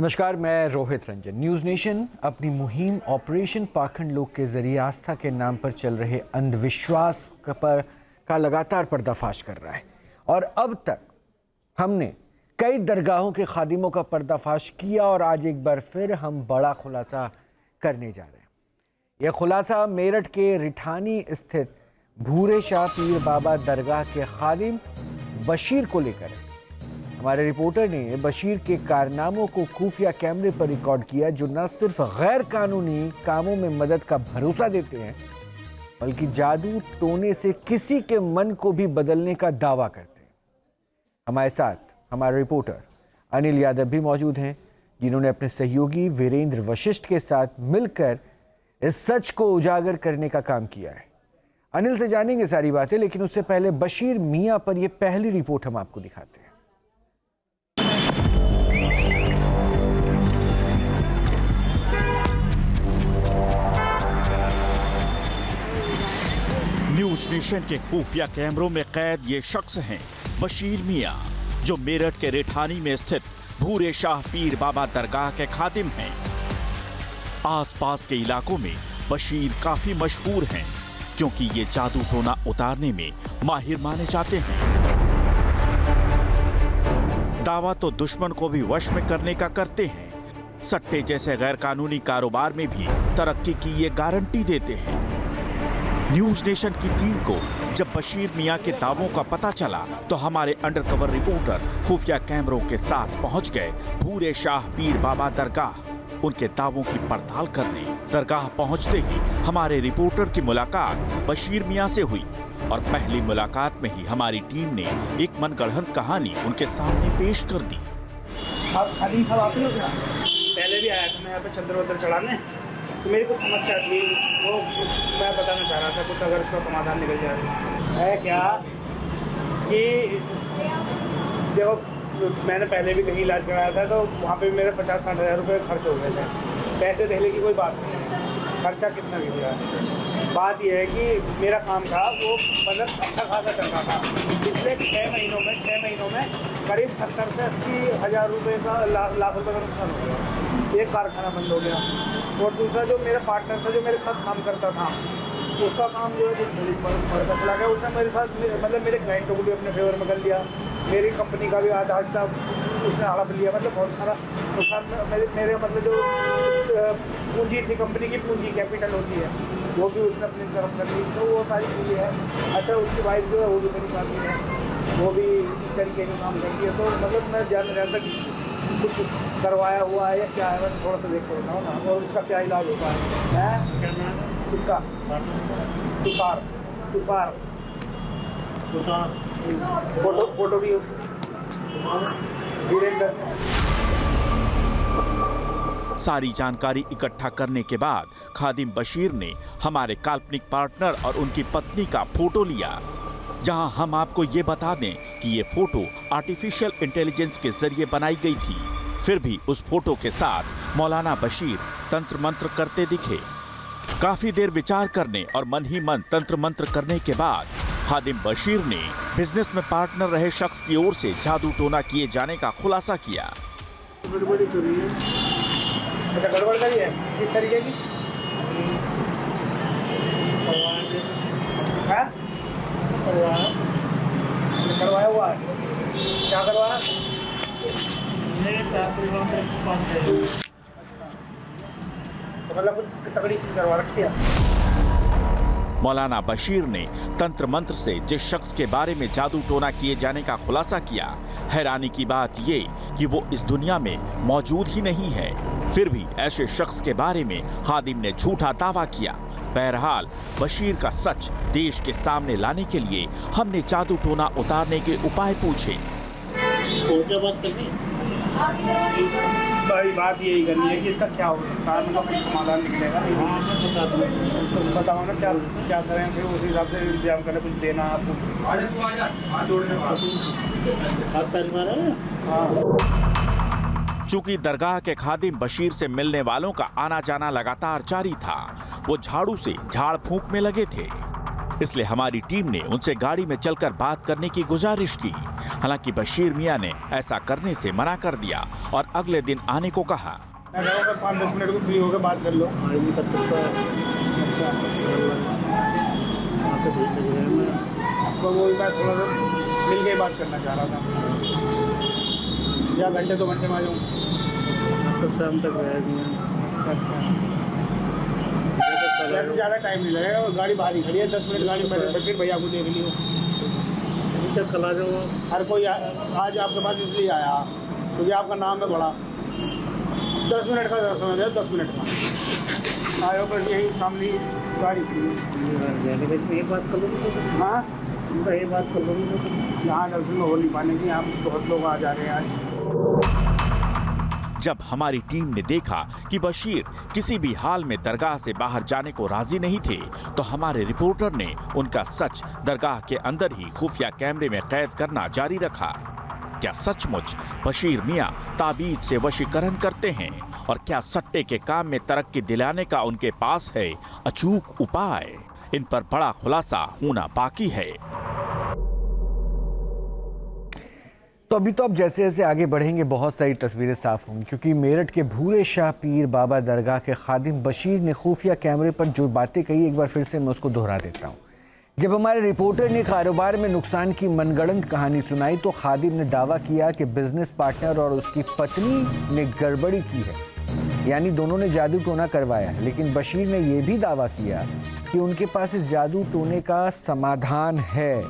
नमस्कार, मैं Rohit Ranjan. News nation अपनी मुहिम ऑपरेशन पाखंड लोक के जरिए आस्था के नाम पर चल रहे अंधविश्वास का लगातार पर्दाफाश कर रहा है और अब तक हमने कई दरगाहों के खादिमों का पर्दाफाश किया और आज एक बार फिर हम बड़ा खुलासा करने जा रहे हैं। यह खुलासा मेरठ के रिठानी स्थित भूरे शाह पीर बाबा दरगाह के खादिम बशीर को लेकर है। हमारे रिपोर्टर ने बशीर के कारनामों को खुफिया कैमरे पर रिकॉर्ड किया, जो न सिर्फ गैर कानूनी कामों में मदद का भरोसा देते हैं बल्कि जादू टोने से किसी के मन को भी बदलने का दावा करते हैं। हमारे साथ हमारे रिपोर्टर अनिल यादव भी मौजूद हैं, जिन्होंने अपने सहयोगी वीरेंद्र वशिष्ठ के साथ मिलकर इस सच को उजागर करने का काम किया है। अनिल से जानेंगे सारी बातें, लेकिन उससे पहले बशीर मियां पर यह पहली रिपोर्ट हम आपको दिखाते हैं। न्यूज नेशन के खुफिया कैमरों में कैद ये शख्स हैं बशीर मियां, जो मेरठ के रिठानी में स्थित भूरे शाह पीर बाबा दरगाह के खादिम हैं। आसपास के इलाकों में बशीर काफी मशहूर हैं, क्योंकि ये जादू टोना उतारने में माहिर माने जाते हैं। दावा तो दुश्मन को भी वश में करने का करते हैं। सट्टे जैसे गैर कानूनी कारोबार में भी तरक्की की ये गारंटी देते हैं। न्यूज नेशन की टीम को जब बशीर मियां के दावों का पता चला तो हमारे अंडरकवर रिपोर्टर खुफिया कैमरों के साथ पहुंच गए भूरे शाह पीर बाबा दरगाह उनके दावों की पड़ताल करने। दरगाह पहुंचते ही हमारे रिपोर्टर की मुलाकात बशीर मियां से हुई और पहली मुलाकात में ही हमारी टीम ने एक मनगढ़ंत कहानी उनके सामने पेश कर दी। आप खादिम साहब आप ही हो क्या? पहले भी आया था मैं यहाँ पे चंद्र वंदर चढ़ाने, तो मेरी कुछ समस्या थी, वो कुछ मैं बताना चाह रहा था, कुछ अगर इसका समाधान निकल जाए। है क्या कि देखो, मैंने पहले भी कहीं इलाज कराया था, तो वहाँ पे मेरे 50-60 हज़ार रुपये खर्च हो गए थे। पैसे देने की कोई बात नहीं, खर्चा कितना भी हुआ। बात यह है कि मेरा काम था वो मतलब अच्छा खासा चल रहा था। पिछले 6 महीनों में करीब 70 से 80 हज़ार रुपये का लाख रुपये का नुकसान हो गया। एक कारखाना बंद हो गया और दूसरा जो मेरा पार्टनर था, जो मेरे साथ काम करता था, उसका काम जो है बढ़ता चला गया। उसने मेरे साथ मतलब मेरे क्लाइंटों को भी अपने फेवर में कर लिया, मेरी कंपनी का भी आधा हिस्सा उसने हड़प लिया। मतलब बहुत सारा नुकसान मेरे मतलब जो पूंजी थी, कंपनी की पूंजी कैपिटल होती है, वो भी उसने अपनी तरफ कर ली। तो वो सारी चीज़ें हैं। अच्छा, उसकी वाइफ जो है वो भी मेरी साथी है, वो भी इस तरीके का काम करती है। तो मतलब मैं ज़्यादा कुछ करवाया हुआ है या क्या है, मैं थोड़ा सा देख कर बताऊँ ना, और उसका क्या इलाज होता है इसका तुषार फोटो भी वीरेंद्र। सारी जानकारी इकट्ठा करने के बाद खादिम बशीर ने हमारे काल्पनिक पार्टनर और उनकी पत्नी का फोटो लिया। यहाँ हम आपको ये बता दें कि ये फोटो आर्टिफिशियल इंटेलिजेंस के जरिए बनाई गई थी। फिर भी उस फोटो के साथ मौलाना बशीर तंत्र मंत्र करते दिखे। काफी देर विचार करने और मन ही मन तंत्र मंत्र करने के बाद खादिम बशीर ने बिजनेस में पार्टनर रहे शख्स की ओर से जादू टोना किए जाने का खुलासा किया। गड़बड़ी तो नहीं है। अच्छा, गड़बड़ करी है किस तरीके की? करवाया हुआ है? क्या करवाया? मतलब कुछ तगड़ी चीज करवा रखी है। मौलाना बशीर ने तंत्र मंत्र से जिस शख्स के बारे में जादू टोना किए जाने का खुलासा किया, हैरानी की बात ये कि वो इस दुनिया में मौजूद ही नहीं है। फिर भी ऐसे शख्स के बारे में खादिम ने झूठा दावा किया। बहरहाल बशीर का सच देश के सामने लाने के लिए हमने जादू टोना उतारने के उपाय पूछे। भाई बात यही करनी है कि इसका क्या हो सकता है, मतलब कुछ समाधान निकलेगा। तो बताओ ना क्या करें, फिर उस हिसाब से इंतजाम करें, कुछ देना आपको। चूंकि दरगाह के खादिम बशीर से मिलने वालों का आना जाना लगातार जारी था, वो झाड़ू से झाड़ फूंक में लगे थे। इसलिए हमारी टीम ने उनसे गाड़ी में चलकर बात करने की गुजारिश की। हालांकि बशीर मियां ने ऐसा करने से मना कर दिया और अगले दिन आने को कहा। मैं कहूँगा 5-10 मिनट को फ्री होकर बात कर लो। तो वो मैं थोड़ा सा मिल के बात करना चाह रहा था, या घंटे 2 घंटे में आ जाऊँ तो शाम तक रहेगी। अच्छा, वैसे ज़्यादा टाइम नहीं लगेगा, वो गाड़ी बाहर ही खड़ी है, 10 मिनट गाड़ी में बशीर भैया को देख लियो। तक कल आ जाऊँगा। हर कोई आज आपके पास इसलिए आया क्योंकि आपका नाम है बड़ा। 10 मिनट का समय दे, 10 मिनट का आयो, बस यही सामने गाड़ी ये बात कर लो। हाँ, ये बात कर लो। यहाँ दर्शन में हो नहीं पाने की, यहाँ बहुत लोग आ जा रहे हैं आज। जब हमारी टीम ने देखा कि बशीर किसी भी हाल में दरगाह से बाहर जाने को राजी नहीं थे, तो हमारे रिपोर्टर ने उनका सच दरगाह के अंदर ही खुफिया कैमरे में कैद करना जारी रखा। क्या सचमुच बशीर मियां ताबीज से वशीकरण करते हैं, और क्या सट्टे के काम में तरक्की दिलाने का उनके पास है अचूक उपाय? इन पर बड़ा खुलासा होना बाकी है। तो अभी तो अब जैसे जैसे आगे बढ़ेंगे बहुत सारी तस्वीरें साफ होंगी, क्योंकि मेरठ के भूरे शाह पीर बाबा दरगाह के खादिम बशीर ने खुफिया कैमरे पर जो बातें कही, एक बार फिर से मैं उसको दोहरा देता हूँ। जब हमारे रिपोर्टर ने कारोबार में नुकसान की मनगढ़ंत कहानी सुनाई, तो खादिम ने दावा किया कि बिजनेस पार्टनर और उसकी पत्नी ने गड़बड़ी की है, यानी दोनों ने जादू टोना करवाया है। लेकिन बशीर ने यह भी दावा किया कि उनके पास इस जादू टोने का समाधान है।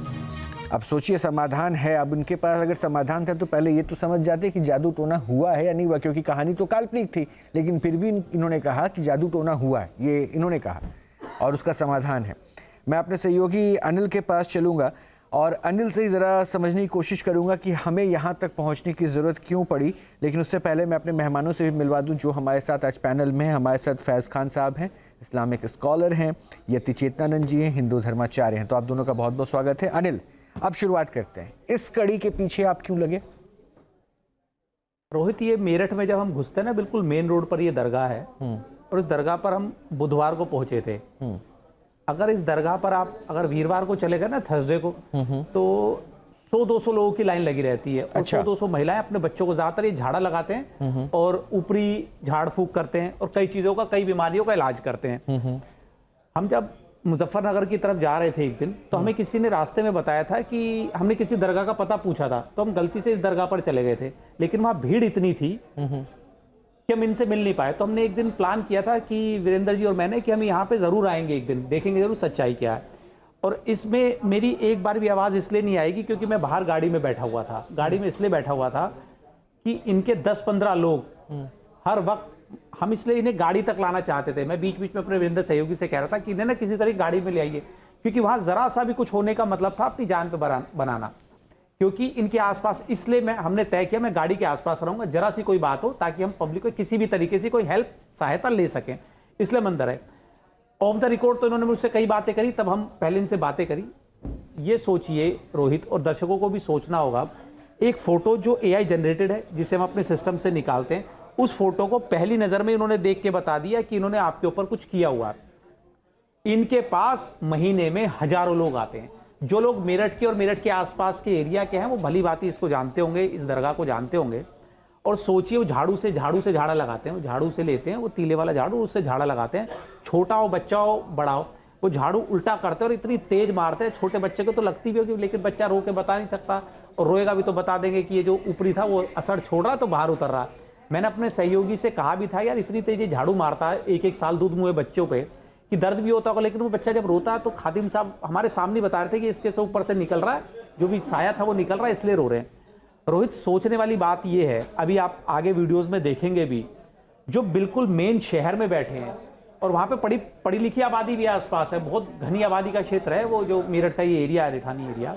अब सोचिए, समाधान है। अब उनके पास अगर समाधान था तो पहले ये तो समझ जाते कि जादू टोना हुआ है या नहीं हुआ, क्योंकि कहानी तो काल्पनिक थी। लेकिन फिर भी इन्होंने कहा कि जादू टोना हुआ है, ये इन्होंने कहा, और उसका समाधान है। मैं अपने सहयोगी अनिल के पास चलूँगा और अनिल से ही ज़रा समझने की कोशिश करूँगा कि हमें यहाँ तक पहुँचने की ज़रूरत क्यों पड़ी। लेकिन उससे पहले मैं अपने मेहमानों से भी मिलवा दूँ जो हमारे साथ आज पैनल में हैं। हमारे साथ फैज़ खान साहब हैं, इस्लामिक स्कॉलर हैं, यति चेतनानंद जी हैं, हिंदू धर्माचार्य हैं। तो आप दोनों का बहुत बहुत स्वागत है। अनिल, अब शुरुआत करते हैं, इस कड़ी के पीछे आप क्यों लगे? रोहित, ये मेरठ में जब हम घुसते हैं ना, बिल्कुल मेन रोड पर ये दरगाह है, और इस दरगाह पर हम बुधवार को पहुंचे थे। अगर इस दरगाह पर आप अगर वीरवार को चले गए ना, थर्सडे को, तो 100-200 लोगों की लाइन लगी रहती है। और 100-200 महिलाएं अपने बच्चों को ज्यादातर ये झाड़ा लगाते हैं और ऊपरी झाड़ फूक करते हैं और कई चीजों का, कई बीमारियों का इलाज करते हैं। हम जब मुजफ्फरनगर की तरफ जा रहे थे एक दिन, तो हमें किसी ने रास्ते में बताया था कि हमने किसी दरगाह का पता पूछा था, तो हम गलती से इस दरगाह पर चले गए थे। लेकिन वहां भीड़ इतनी थी कि हम इनसे मिल नहीं पाए। तो हमने एक दिन प्लान किया था कि वीरेंद्र जी और मैंने कि हम यहाँ पे जरूर आएंगे, एक दिन देखेंगे जरूर सच्चाई क्या है। और इसमें मेरी एक बार भी आवाज़ इसलिए नहीं आएगी क्योंकि मैं बाहर गाड़ी में बैठा हुआ था। गाड़ी में इसलिए बैठा हुआ था कि इनके 10-15 लोग हर वक्त, हम इसलिए इन्हें गाड़ी तक लाना चाहते थे। मैं बीच बीच में अपने वीरेंद्र सहयोगी से कह रहा था कि इन्हें ना किसी तरह गाड़ी में ले आइए, क्योंकि वहाँ ज़रा सा भी कुछ होने का मतलब था अपनी जान पे बनाना। क्योंकि इनके आसपास, इसलिए हमने तय किया मैं गाड़ी के आसपास रहूँगा, जरा सी कोई बात हो ताकि हम पब्लिक को किसी भी तरीके से कोई हेल्प, सहायता ले सकें, इसलिए मंदिर है। ऑफ द रिकॉर्ड तो इन्होंने मुझसे कई बातें करी, तब हम पहले इनसे बातें करी। ये सोचिए रोहित, और दर्शकों को भी सोचना होगा, एक फोटो जो AI जनरेटेड है, जिसे हम अपने सिस्टम से निकालते हैं, उस फोटो को पहली नजर में इन्होंने देख के बता दिया कि इन्होंने आपके ऊपर कुछ किया हुआ है। इनके पास महीने में हजारों लोग आते हैं। जो लोग मेरठ के और मेरठ के आसपास के एरिया के हैं, वो भली भांति इसको जानते होंगे, इस दरगाह को जानते होंगे। और सोचिए, वो झाड़ू से झाड़ा लगाते हैं, वो झाड़ू से लेते हैं, वो तीले वाला झाड़ू, उससे झाड़ा लगाते हैं। छोटा हो, बच्चा हो, बड़ा हो, वो झाड़ू उल्टा करते हैं और इतनी तेज मारते हैं, छोटे बच्चे को तो लगती भी होगी, लेकिन बच्चा रो के बता नहीं सकता, और रोएगा भी तो बता देंगे कि ये जो ऊपरी था वो असर छोड़ रहा तो बाहर उतर रहा। मैंने अपने सहयोगी से कहा भी था, यार इतनी तेज झाड़ू मारता है 1-1 साल दूध मुँहे बच्चों पे, कि दर्द भी होता होगा, लेकिन वो बच्चा जब रोता है तो खादिम साहब हमारे सामने बता रहे थे कि इसके से ऊपर से निकल रहा है, जो भी साया था वो निकल रहा है, इसलिए रो रहे हैं। रोहित, सोचने वाली बात ये है, अभी आप आगे वीडियोस में देखेंगे भी, जो बिल्कुल मेन शहर में बैठे हैं और वहाँ पे पढ़ी लिखी आबादी भी आसपास है, बहुत घनी आबादी का क्षेत्र है वो, जो मेरठ का ये एरिया है, रिठानी एरिया।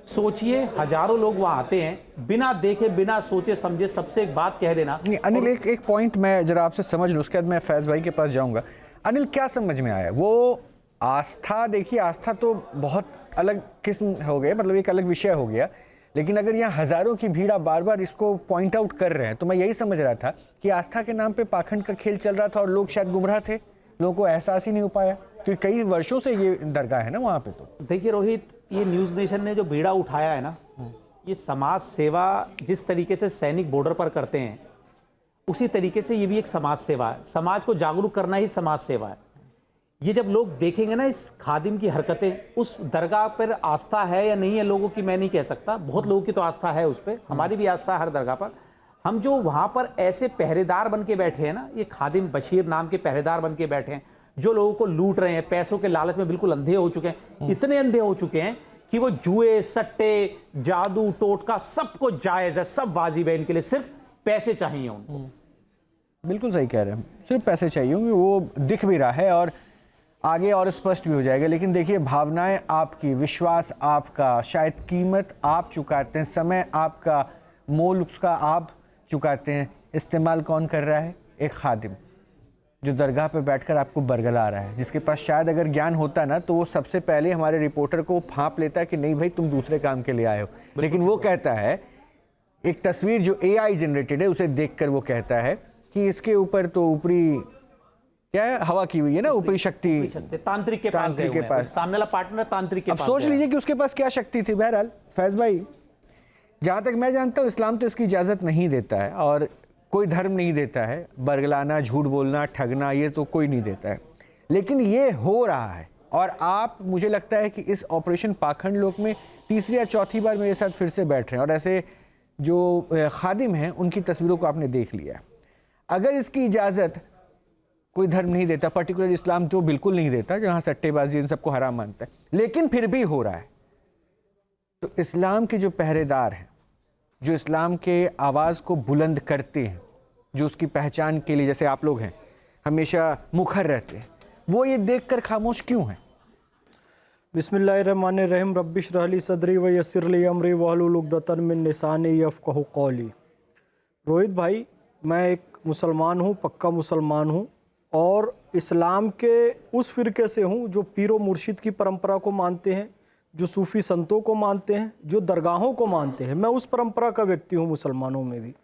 सोचिए, हजारों लोग वहाँ आते हैं, बिना देखे बिना सोचे समझे। सबसे एक बात कह देना अनिल, एक पॉइंट मैं जरा आपसे समझ लूँ, उसके बाद मैं फैज़ भाई के पास जाऊँगा। अनिल, क्या समझ में आया? वो आस्था, देखिए आस्था तो बहुत अलग किस्म हो गया, मतलब एक अलग विषय हो गया। लेकिन अगर यहाँ हजारों की भीड़, आप बार बार इसको पॉइंट आउट कर रहे हैं, तो मैं यही समझ रहा था कि आस्था के नाम पे पाखंड का खेल चल रहा था और लोग शायद गुमराह थे, लोगों को एहसास ही नहीं हो पाया। क्योंकि कई वर्षों से ये दरगाह है ना वहाँ पे। तो देखिए रोहित, ये न्यूज़ नेशन ने जो बीड़ा उठाया है ना, ये समाज सेवा जिस तरीके से सैनिक बॉर्डर पर करते हैं उसी तरीके से ये भी एक समाज सेवा है। समाज को जागरूक करना ही समाज सेवा है। ये जब लोग देखेंगे ना इस खादिम की हरकतें, उस दरगाह पर आस्था है या नहीं है लोगों की मैं नहीं कह सकता, बहुत लोगों की तो आस्था है उस पर, हमारी भी आस्था है हर दरगाह पर। हम जो वहाँ पर ऐसे पहरेदार बन के बैठे हैं ना, ये खादिम बशीर नाम के पहरेदार बन के बैठे हैं जो लोगों को लूट रहे हैं, पैसों के लालच में बिल्कुल अंधे हो चुके हैं, इतने अंधे हो चुके हैं कि वो जुए, सट्टे, जादू, टोटका सब कुछ जायज़ है, सब वाजिब है इनके लिए, सिर्फ पैसे चाहिए उनको। बिल्कुल सही कह रहे हैं, सिर्फ पैसे चाहिए होंगे, वो दिख भी रहा है और आगे और स्पष्ट भी हो जाएगा। लेकिन देखिए, भावनाएं आपकी, विश्वास आपका, शायद कीमत आप चुकाते हैं, समय आपका, मोल उसका आप चुकाते हैं, इस्तेमाल कौन कर रहा है? एक खादिम जो दरगाह पे बैठकर आपको बरगला रहा है, जिसके पास शायद अगर ज्ञान होता ना तो वो सबसे पहले हमारे रिपोर्टर को फाँप लेता कि नहीं भाई तुम दूसरे काम के लिए आए हो, लेकिन वो कहता है, एक तस्वीर जो AI जनरेटेड है उसे देखकर वो कहता है कि इसके ऊपर तो ऊपरी क्या है, हवा की हुई है ना, ऊपरी शक्ति, तांत्रिक के पास, सामने वाला पार्टनर तांत्रिक के अब पास। सोच लीजिए कि उसके पास क्या शक्ति थी। बहरहाल फैज भाई, जहाँ तक मैं जानता हूँ इस्लाम तो इसकी इजाज़त नहीं देता है और कोई धर्म नहीं देता है, बरगलाना, झूठ बोलना, ठगना, ये तो कोई नहीं देता है, लेकिन ये हो रहा है। और आप, मुझे लगता है कि इस ऑपरेशन पाखंड लोक में तीसरी या चौथी बार मेरे साथ फिर से बैठ रहे हैं और ऐसे जो खादिम हैं उनकी तस्वीरों को आपने देख लिया। अगर इसकी इजाज़त कोई धर्म नहीं देता, पर्टिकुलर इस्लाम तो बिल्कुल नहीं देता, जहाँ सट्टेबाजी इन सबको हराम मानता है, लेकिन फिर भी हो रहा है, तो इस्लाम के जो पहरेदार हैं, जो इस्लाम के आवाज़ को बुलंद करते हैं, जो उसकी पहचान के लिए जैसे आप लोग हैं हमेशा मुखर रहते हैं, वो ये देखकर खामोश क्यों हैं? बिस्मिल्लाहिर्रहमानिर्रहीम, रब्बिश रहली सदरी व यस्सिर ली अमरी वहलुल उक़दतन मिन लिसानी यफ़क़हू क़ौली। रोहित भाई, मैं एक मुसलमान हूँ, पक्का मुसलमान हूँ, और इस्लाम के उस फ़िरके से हूँ जो पीरो मुर्शिद की परंपरा को मानते हैं, जो सूफ़ी संतों को मानते हैं, जो दरगाहों को मानते हैं। मैं उस परंपरा का व्यक्ति हूँ मुसलमानों में भी।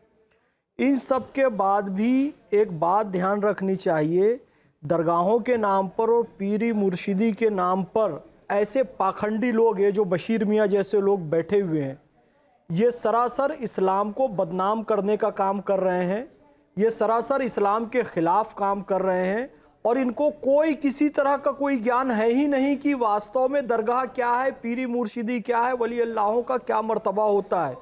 इन सब के बाद भी एक बात ध्यान रखनी चाहिए, दरगाहों के नाम पर और पीरी मुर्शिदी के नाम पर ऐसे पाखंडी लोग हैं जो बशीर मियाँ जैसे लोग बैठे हुए हैं, ये सरासर इस्लाम को बदनाम करने का काम कर रहे हैं, ये सरासर इस्लाम के ख़िलाफ़ काम कर रहे हैं और इनको कोई किसी तरह का कोई ज्ञान है ही नहीं कि वास्तव में दरगाह क्या है, पीरी मुर्शिदी क्या है, वली अल्लाहों का क्या मर्तबा होता है।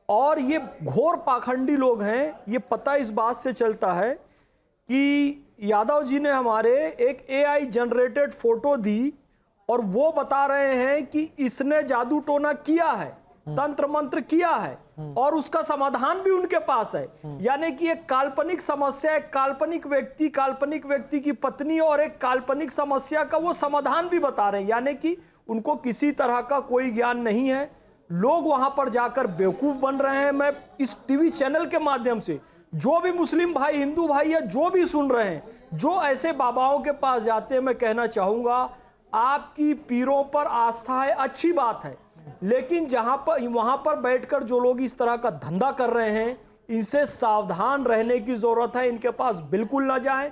और ये घोर पाखंडी लोग हैं। ये पता इस बात से चलता है कि यादव जी ने हमारे एक AI जनरेटेड फ़ोटो दी और वो बता रहे हैं कि इसने जादू टोना किया है, तंत्र मंत्र किया है और उसका समाधान भी उनके पास है। यानी कि एक काल्पनिक समस्या, एक काल्पनिक व्यक्ति की पत्नी और एक काल्पनिक समस्या का वो समाधान भी बता रहे हैं। यानी कि उनको किसी तरह का कोई ज्ञान नहीं है। लोग वहां पर जाकर बेवकूफ बन रहे हैं। मैं इस टीवी चैनल के माध्यम से जो भी मुस्लिम भाई, हिंदू भाई या जो भी सुन रहे हैं, जो ऐसे बाबाओं के पास जाते हैं, मैं कहना चाहूंगा आपकी पीरों पर आस्था है, अच्छी बात है, लेकिन जहां पर वहां पर बैठकर जो लोग इस तरह का धंधा कर रहे हैं, इनसे सावधान रहने की जरूरत है। इनके पास बिल्कुल ना जाएं।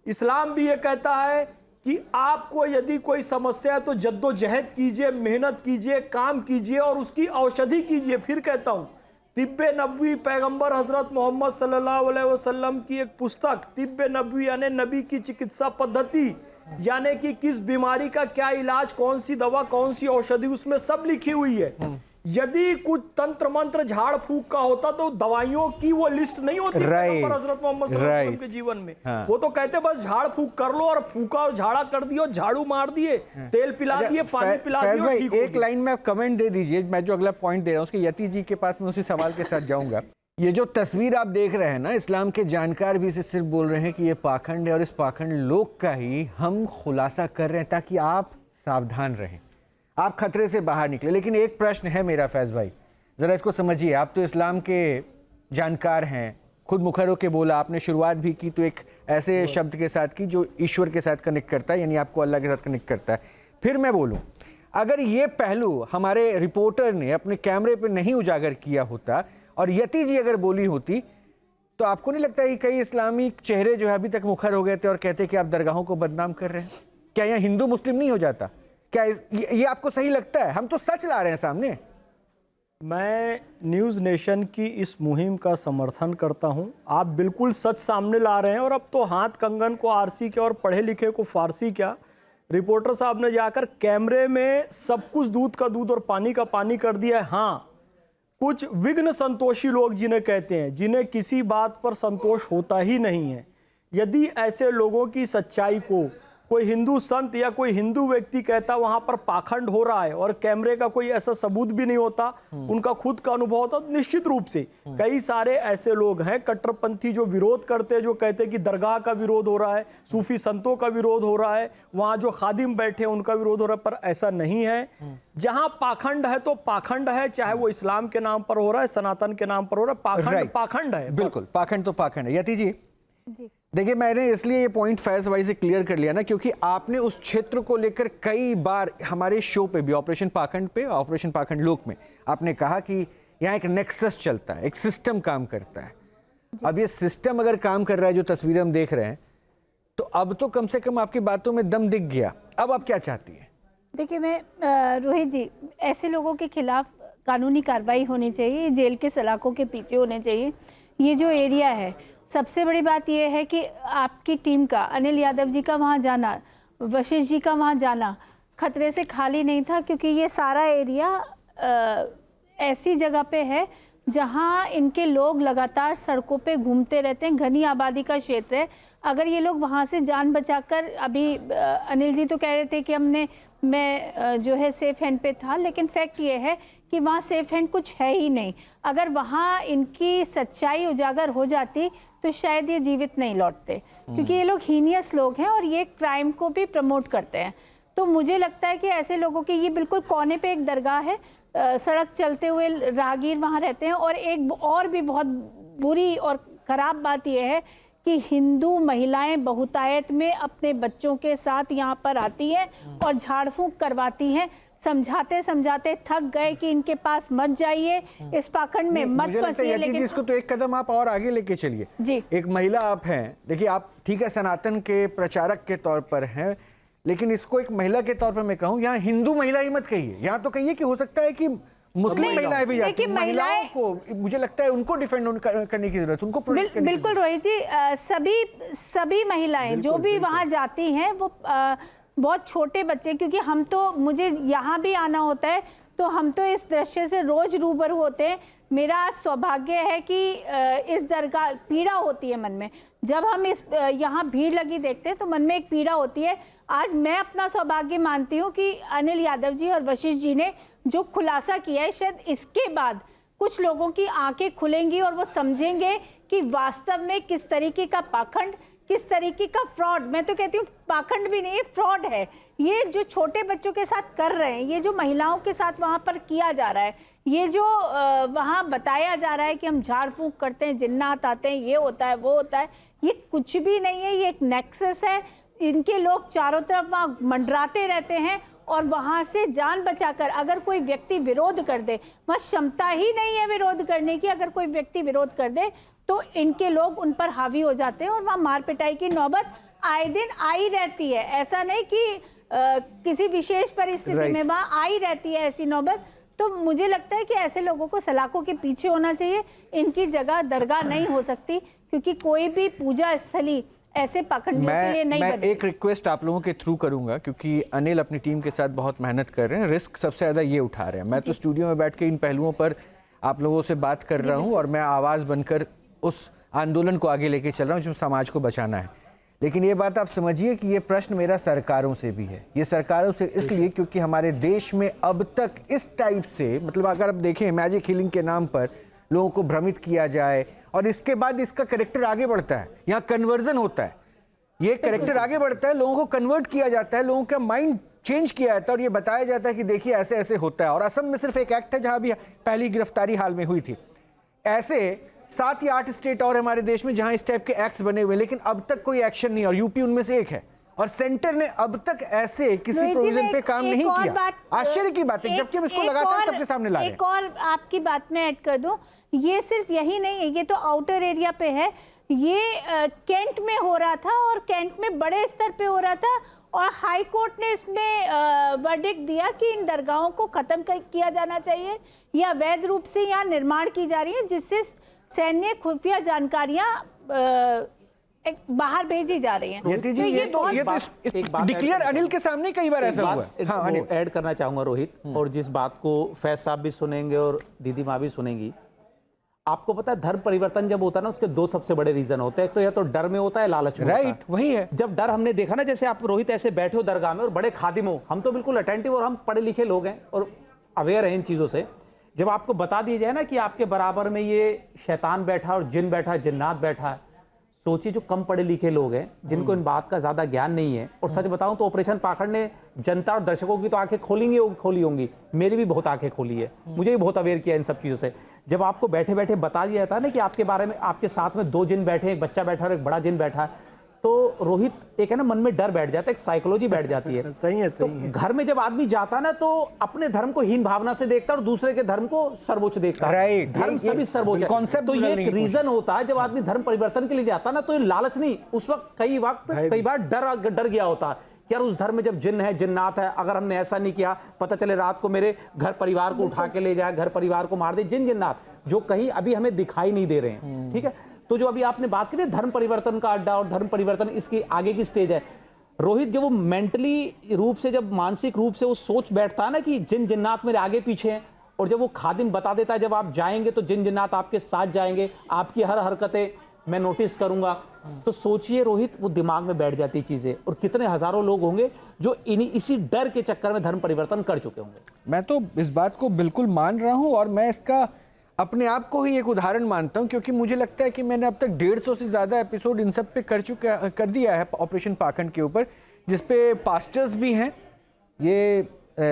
इस्लाम भी ये कहता है कि आपको यदि कोई समस्या है तो जद्दोजहद कीजिए, मेहनत कीजिए, काम कीजिए और उसकी औषधि कीजिए। फिर कहता हूं, तिब्बे नबवी, पैगंबर हजरत मोहम्मद सल्लल्लाहु अलैहि वसल्लम की एक पुस्तक, तिब्बे नबवी यानी नबी की चिकित्सा पद्धति, यानी कि किस बीमारी का क्या इलाज, कौन सी दवा, कौन सी औषधि, उसमें सब लिखी हुई है। यदि कुछ तंत्र मंत्र झाड़ फूक का होता तो दवाइयों की वो लिस्ट नहीं होती हजरत मोहम्मद सल्लल्लाहु अलैहि वसल्लम के जीवन में। वो तो कहते बस झाड़ फूक कर लो और फूका और झाड़ा कर दियो, झाड़ू मार दिए, तेल पिला दिए, पानी पिला दिए। एक लाइन में आप कमेंट दे दीजिए, मैं जो अगला पॉइंट दे रहा हूँ उसके यति जी के पास मैं उसी सवाल के साथ जाऊंगा। ये जो तस्वीर आप देख रहे हैं ना, इस्लाम के जानकार भी इसे सिर्फ बोल रहे हैं कि ये पाखंड है और इस पाखंड लोग का ही हम खुलासा कर रहे हैं ताकि आप सावधान रहें, आप खतरे से बाहर निकले। लेकिन एक प्रश्न है मेरा, फैज भाई, ज़रा इसको समझिए। आप तो इस्लाम के जानकार हैं, खुद मुखर होकर बोला, आपने शुरुआत भी की तो एक ऐसे शब्द के साथ की जो ईश्वर के साथ कनेक्ट करता है, यानी आपको अल्लाह के साथ कनेक्ट करता है। फिर मैं बोलूँ, अगर ये पहलू हमारे रिपोर्टर ने अपने कैमरे पर नहीं उजागर किया होता और यति जी अगर बोली होती, तो आपको नहीं लगता कि कई इस्लामी चेहरे जो है अभी तक मुखर हो गए थे और कहते कि आप दरगाहों को बदनाम कर रहे हैं? क्या यहाँ हिंदू मुस्लिम नहीं हो जाता? क्या ये आपको सही लगता है? हम तो सच ला रहे हैं सामने। मैं न्यूज़ नेशन की इस मुहिम का समर्थन करता हूं। आप बिल्कुल सच सामने ला रहे हैं, और अब तो हाथ कंगन को आरसी के और पढ़े लिखे को फारसी क्या, रिपोर्टर साहब ने जाकर कैमरे में सब कुछ दूध का दूध और पानी का पानी कर दिया है। हाँ, कुछ विघ्न संतोषी लोग जिन्हें कहते हैं, जिन्हें किसी बात पर संतोष होता ही नहीं है, यदि ऐसे लोगों की सच्चाई को कोई हिंदू संत या कोई हिंदू व्यक्ति कहता वहां पर पाखंड हो रहा है और कैमरे का कोई ऐसा सबूत भी नहीं होता, उनका खुद का अनुभव होता, तो निश्चित रूप से कई सारे ऐसे लोग हैं कट्टरपंथी जो विरोध करते हैं, जो कहते हैं कि दरगाह का विरोध हो रहा है, सूफी संतों का विरोध हो रहा है, वहां जो खादिम बैठे हैं उनका विरोध हो रहा है, पर ऐसा नहीं है। जहां पाखंड है तो पाखंड है, चाहे वो इस्लाम के नाम पर हो रहा है, सनातन के नाम पर हो रहा है, पाखंड पाखंड है। बिल्कुल, पाखंड तो पाखंड है। यति जी, देखिए मैंने इसलिए ये पॉइंट फैज भाई से क्लियर कर लिया ना, क्योंकि आपने उस क्षेत्र को लेकर कई बार हमारे शो पे भी, ऑपरेशन पाखंड पे, ऑपरेशन पाखंड लोक में, आपने कहा कि यहाँ एक नेक्सस चलता है, एक सिस्टम काम करता है। अब ये सिस्टम अगर काम कर रहा है, जो तस्वीरें हम देख रहे हैं, तो अब तो कम से कम आपकी बातों में दम दिख गया। अब आप क्या चाहती है? देखिए, मैं रोहित जी, ऐसे लोगों के खिलाफ कानूनी कार्रवाई होनी चाहिए, जेल के सलाखों के पीछे होने चाहिए। ये जो एरिया है, सबसे बड़ी बात यह है कि आपकी टीम का, अनिल यादव जी का वहाँ जाना, वशिष्ठ जी का वहाँ जाना खतरे से खाली नहीं था, क्योंकि ये सारा एरिया ऐसी जगह पे है जहाँ इनके लोग लगातार सड़कों पे घूमते रहते हैं, घनी आबादी का क्षेत्र है। अगर ये लोग वहाँ से जान बचाकर, अभी अनिल जी तो कह रहे थे कि मैं जो है सेफ हैंड पे था, लेकिन फैक्ट ये है कि वहाँ सेफ हैंड कुछ है ही नहीं। अगर वहाँ इनकी सच्चाई उजागर हो जाती तो शायद ये जीवित नहीं लौटते, क्योंकि ये लोग हीनियस लोग हैं और ये क्राइम को भी प्रमोट करते हैं। तो मुझे लगता है कि ऐसे लोगों की, ये बिल्कुल कोने पे एक दरगाह है, सड़क चलते हुए राहगीर वहाँ रहते हैं। और एक और भी बहुत बुरी और ख़राब बात यह है कि हिंदू महिलाएं बहुतायत में अपने बच्चों के साथ यहाँ पर आती हैं और झाड़ फूंक करवाती हैं, समझाते समझाते थक गए कि इनके पास मत जाइए, इस पाखंड में मत फंसिए। लेकिन इसको तो एक कदम आप और आगे लेके चलिए जी। एक महिला आप हैं, देखिए आप ठीक है सनातन के प्रचारक के तौर पर हैं, लेकिन इसको एक महिला के तौर पर मैं कहूँ, यहाँ हिंदू महिला ही मत कहिए, यहाँ तो कहिए कि हो सकता है कि मुस्लिम महिलाएं भी जाती हैं। महिलाओं को मुझे लगता है उनको डिफेंड करने की जरूरत, उनको बिल्कुल रोहित जी, सभी महिलाएं जो भी वहां जाती हैं वो बहुत छोटे बच्चे, क्योंकि हम तो, मुझे यहाँ भी आना होता है तो हम तो इस दृश्य से रोज रूबरू होते हैं। मेरा सौभाग्य है कि इस दरगाह, पीड़ा होती है मन में, जब हम इस यहाँ भीड़ लगी देखते हैं तो मन में एक पीड़ा होती है। आज मैं अपना सौभाग्य मानती हूँ कि अनिल यादव जी और वशिष्ठ जी ने जो खुलासा किया है, शायद इसके बाद कुछ लोगों की आंखें खुलेंगी और वो समझेंगे कि वास्तव में किस तरीके का पाखंड, किस तरीके का फ्रॉड, मैं तो कहती हूँ पाखंड भी नहीं, फ्रॉड है ये जो छोटे बच्चों के साथ कर रहे हैं, ये जो महिलाओं के साथ वहाँ पर किया जा रहा है, ये जो वहाँ बताया जा रहा है कि हम झाड़ फूंक करते हैं, जिन्नात आते हैं, ये होता है वो होता है, ये कुछ भी नहीं है। ये एक नेक्सस है, इनके लोग चारों तरफ वहाँ मंडराते रहते हैं और वहाँ से जान बचाकर अगर कोई व्यक्ति विरोध कर दे, वहाँ क्षमता ही नहीं है विरोध करने की, अगर कोई व्यक्ति विरोध कर दे तो इनके लोग उन पर हावी हो जाते हैं और वहाँ मार पिटाई की नौबत आए दिन आई रहती है। ऐसा नहीं कि किसी विशेष परिस्थिति में वहाँ आई रहती है ऐसी नौबत। तो मुझे लगता है कि ऐसे लोगों को सलाखों के पीछे होना चाहिए, इनकी जगह दरगाह नहीं हो सकती, क्योंकि कोई भी पूजा स्थली ऐसे पाखंडियों के लिए नहीं मैं एक रिक्वेस्ट आप लोगों के थ्रू करूंगा, क्योंकि अनिल अपनी टीम के साथ बहुत मेहनत कर रहे हैं, रिस्क सबसे ज्यादा ये उठा रहे हैं। मैं तो स्टूडियो में बैठ के इन पहलुओं पर आप लोगों से बात कर रहा हूं और मैं आवाज बनकर उस आंदोलन को आगे लेके चल रहा हूं जो समाज को बचाना है। लेकिन ये बात आप समझिए कि ये प्रश्न मेरा सरकारों से भी है, ये सरकारों से इसलिए क्योंकि हमारे देश में अब तक इस टाइप से, मतलब अगर आप देखें मैजिक हीलिंग के नाम पर लोगों को भ्रमित किया जाए और इसके बाद इसका कैरेक्टर आगे बढ़ता है, यहाँ कन्वर्जन होता है, ये कैरेक्टर आगे बढ़ता है, लोगों को कन्वर्ट किया जाता है, लोगों का माइंड चेंज किया जाता है और ये बताया जाता है कि देखिए ऐसे ऐसे होता है। और असम में सिर्फ एक एक्ट है जहां भी पहली गिरफ्तारी हाल में हुई थी, ऐसे 7 या 8 स्टेट और हमारे देश में जहां इस टाइप के एक्ट्स बने हुए, लेकिन अब तक कोई एक्शन नहीं, और यूपी उनमें से एक है। और सेंटर ने अब तक ऐसे किसी प्रोविजन पे काम नहीं किया। आश्चर्य की बात है, जबकि हम इसको लगातार सबके सामने ला रहे हैं। एक और आपकी बात में ऐड कर दूं, ये सिर्फ यही नहीं है, ये तो आउटर एरिया पे है, ये कैंट में हो रहा था और कैंट में बड़े स्तर पे हो रहा था और हाई कोर्ट ने इसमें वर्डिक्ट दिया कि इन दरगाहों को ख़त्म किया जाना चाहिए या वैध रूप से यहाँ निर्माण की जा रही है, जिससे सैन्य खुफिया जानकारियाँ बाहर भेजी जा रही हैं। यति जी, ये तो डिक्लेयर अनिल के सामने कई बार ऐसा हुआ है। हाँ, वो ऐड करना चाहूंगा रोहित, और जिस बात को फैज साहब भी सुनेंगे और दीदी माँ भी सुनेंगी। आपको पता है धर्म परिवर्तन जब होता है ना, उसके दो सबसे बड़े रीजन होते हैं। एक तो या तो डर में होता है, लालच में। राइट, वही है। जब डर हमने देखा ना, जैसे आप रोहित ऐसे बैठे हो दरगाह में और बड़े खादिम हो, हम तो बिल्कुल अटेंटिव और हम पढ़े लिखे लोग हैं और अवेयर हैं इन चीजों से। जब आपको बता दिया जाए ना कि आपके बराबर में ये शैतान बैठा और जिन बैठा, जिन्नात बैठा है, सोचिए जो कम पढ़े लिखे लोग हैं, जिनको इन बात का ज्यादा ज्ञान नहीं है। और सच बताऊं तो ऑपरेशन पाखंड ने जनता और दर्शकों की तो आंखें खोली होंगी, मेरी भी बहुत आंखें खोली है, मुझे भी बहुत अवेयर किया इन सब चीजों से। जब आपको बैठे बैठे बता दिया जाता है ना कि आपके बारे में, आपके साथ में 2 जिन बैठे, एक बच्चा बैठा और एक बड़ा जिन बैठा है, तो रोहित एक है ना, मन में डर बैठ जाता है, एक साइकोलॉजी बैठ जाती है। सही है, तो सही है। घर में जब आदमी जाता है ना, तो अपने धर्म को हीन भावना से देखता है और दूसरे के धर्म को सर्वोच्च देखता है। राइट, धर्म सभी सर्वोच्च है। कॉन्सेप्ट तो ये एक रीजन होता है जब आदमी धर्म परिवर्तन के लिए जाता है ना, तो ये लालच नहीं, उस वक्त कई बार डर गया होता है कि यार उस धर्म में जब जिन है, जिन्नात है, अगर हमने ऐसा नहीं किया, पता चले रात को मेरे घर परिवार को उठा के ले जाए, घर परिवार को मार दे, जिन्नात जो कहीं अभी हमें दिखाई नहीं दे रहे हैं। ठीक है, तो जो अभी आपने बात की ना धर्म परिवर्तन का अड्डा और धर्म परिवर्तन, इसकी आगे की स्टेज है रोहित। जब वो मेंटली रूप से, जब मानसिक रूप से वो सोच बैठता है ना कि जिन जिन्नात मेरे आगे पीछे हैं, और जब वो खादिम बता देता है जब आप जाएंगे तो जिन जिन्नात आपके साथ जाएंगे, आपकी हर हरकतें मैं नोटिस करूंगा, तो सोचिए रोहित वो दिमाग में बैठ जाती चीजें। और कितने हजारों लोग होंगे जो इसी डर के चक्कर में धर्म परिवर्तन कर चुके होंगे। मैं तो इस बात को बिल्कुल मान रहा हूं और मैं इसका अपने आप को ही एक उदाहरण मानता हूं, क्योंकि मुझे लगता है कि मैंने अब तक 150 से ज़्यादा एपिसोड इन सब पे कर दिया है ऑपरेशन पाखंड के ऊपर, जिसपे पास्टर्स भी हैं, ये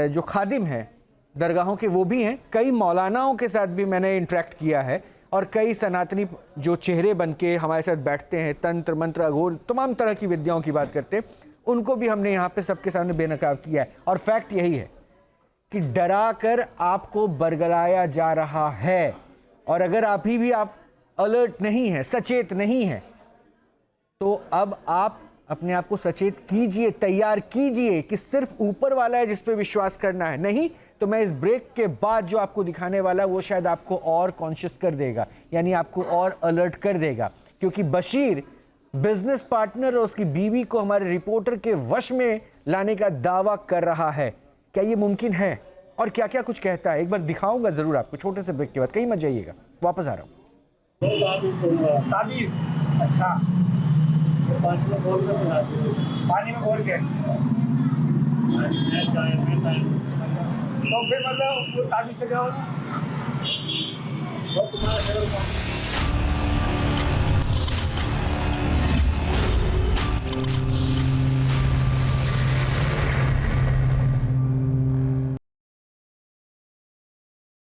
जो खादिम हैं दरगाहों के वो भी हैं, कई मौलानाओं के साथ भी मैंने इंटरेक्ट किया है, और कई सनातनी जो चेहरे बन के हमारे साथ बैठते हैं, तंत्र मंत्र अघोर तमाम तरह की विद्याओं की बात करते हैं, उनको भी हमने यहाँ पे सबके सामने बेनकाब किया है। और फैक्ट यही है कि डरा कर आपको बरगलाया जा रहा है, और अगर अभी भी आप अलर्ट नहीं हैं, सचेत नहीं हैं, तो अब आप अपने आप को सचेत कीजिए, तैयार कीजिए कि सिर्फ ऊपर वाला है जिस पे विश्वास करना है। नहीं तो मैं इस ब्रेक के बाद जो आपको दिखाने वाला है वो शायद आपको और कॉन्शियस कर देगा, यानी आपको और अलर्ट कर देगा, क्योंकि बशीर बिजनेस पार्टनर और उसकी बीवी को हमारे रिपोर्टर के वश में लाने का दावा कर रहा है। क्या ये मुमकिन है और क्या क्या कुछ कहता है, एक बार दिखाऊंगा जरूर आपको छोटे से ब्रेक के बाद। कहीं मत जाइएगा, वापस आ रहा हूँ। ताबीज, अच्छा पानी में घोल के तो फिर मतलब ताबीज से क्या होगा?